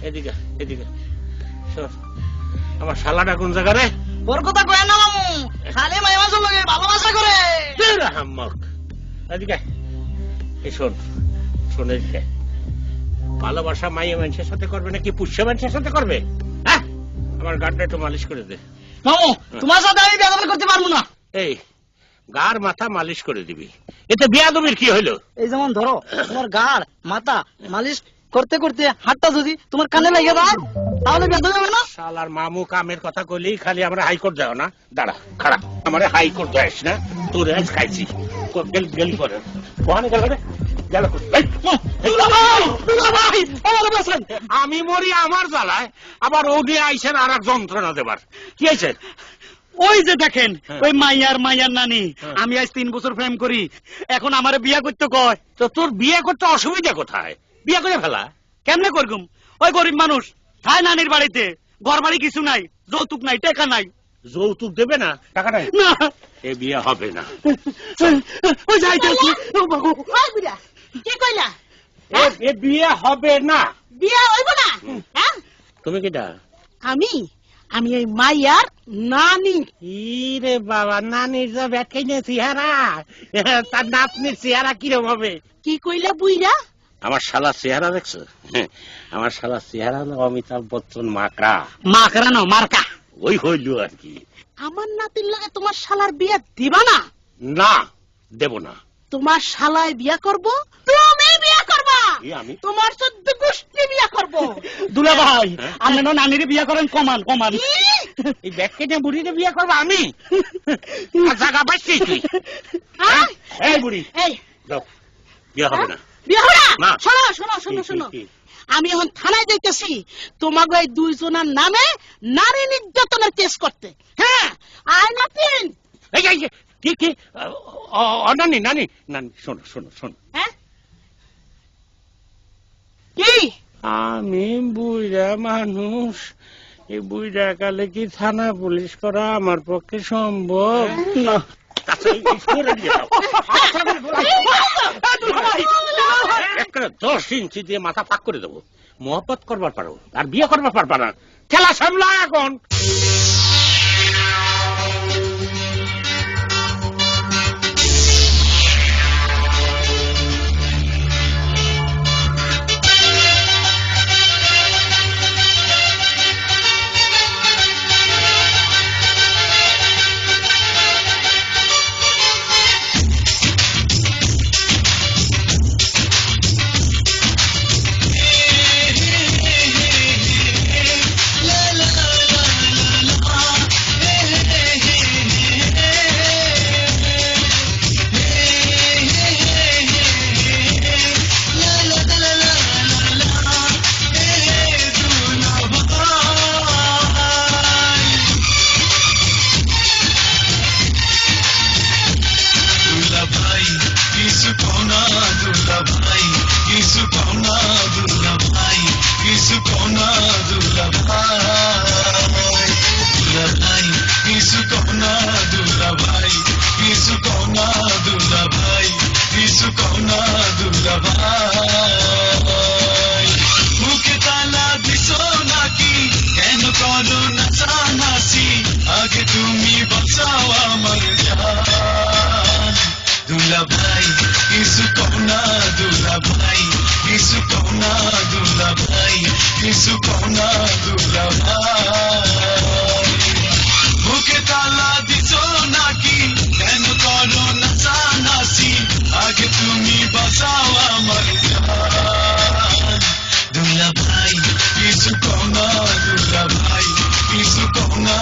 এদিকে এদিকে শোন, আমার শালাটা কোন জায়গা রে? ওর কথা কয় না মামু, খালি মাইয়া মাঝে লগে ভালোবাসা করে। হাম্মক এদিকে এই শোন, শোন এদিকে, ভালোবাসা মাইয়া মানুষের সাথে করবে নাকি পুষ্য মানুষের সাথে করবে? হ্যাঁ, আমার গানটা একটু মালিশ করে দে। মামু তোমার সাথে আমি বিয়া করতে পারবো না। এই গার মাথা মালিশ করে দিবি, এতে বিয়াদবির কি হইলো? এই যেমন ধরো তোমার গাড় মাথা মালিশ করতে করতে হাতটা যদি তোমার কানে লেগে যায় তাহলে ব্যথা যাবে না? শালার মামু কামের কথা কইলেই খালি আমরা হাইকোর্ট যাও না। দাঁড়া খারাপ, আমার হাইকোর্ট যাস না, তোর আজ খাইছি। গেল করে ওখানে গেল রে, গেল আমি মরি আমার জ্বালায়, আবার ও নিয়ে আইসেন আর এক যন্ত্রণা দেবার। কি হয়েছে? ওই যে দেখেন ওই মাইয়ার নানি, আমি আজ 3 বছর প্রেম করি, এখন আমার বিয়া করতে কয়। তো তোর বিয়ে করতে অসুবিধা কোথায়? বিয়ে করে ফেলা। কেমনে করগুম? ওই গরিব মানুষ থাই নানির বাড়িতে, ঘর বাড়ি কিছু নাই, যৌতুক নাই, টাকা নাই। যৌতুক দেবে না? টাকা নাই না, এ বিয়ে হবে না। ওই যাইতেছি। কি কইলা? এ বিয়ে হবে না। বিয়া হইব না? হ্যাঁ, তুমি কিটা? আমি আমি এই মাইয়ার নানি। রে বাবা, নানির যা ব্যাখ্যাই না চেহারা, তার নাতনির চেহারা কিরম হবে? কি কইলা বুইরা? আমার শালা চেহারা দেখছো? আমার শালা চেহারা হলো অমিতাভ বচ্চন মাকড়া। মাকড়া না, মার্কা। ওই হইল আর কি। আমার নাতির লাগে তোমার শালার বিয়া দিবা না? না, দেব না। তোমার শালায় বিয়া করব, তুমি বিয়া করবা। আমি তোমার 14 গোষ্ঠী বিয়া করব। দুলা ভাই, আপনি না নানির বিয়া করেন, কমান কমান। এই ব্যাখ্যাটা বুড়িকে বিয়ে করবো আমি? জায়গা পাচ্ছি তুই? এই বুড়ি, এই যাও, বিয়ে হবে না। বিয়া হবে না। না? শোনো শোনো শোনো শোনো, আমি এখন থানায় যাইতেছি তোমাকে এই 2 জনের নামে নারী নির্যাতনের কেস করতে। হ্যাঁ, আয় নাতিন। এই কি কি? নানি নানি নানি, শোনো শোনো শোনো। হ্যাঁ, কি? আমি বুইড়া মানুষ, এই বুইড়া কালে কি থানা পুলিশ করা আমার পক্ষে সম্ভব না। 10 ইঞ্চি দিয়ে মাথা পাক করে দেবো। মোহব্বত করবার পারো আর বিয়ে করবার পারবা না। খেলা সামলা এখন। Dulla bhai, kisu kona, Dulla bhai, kisu kona.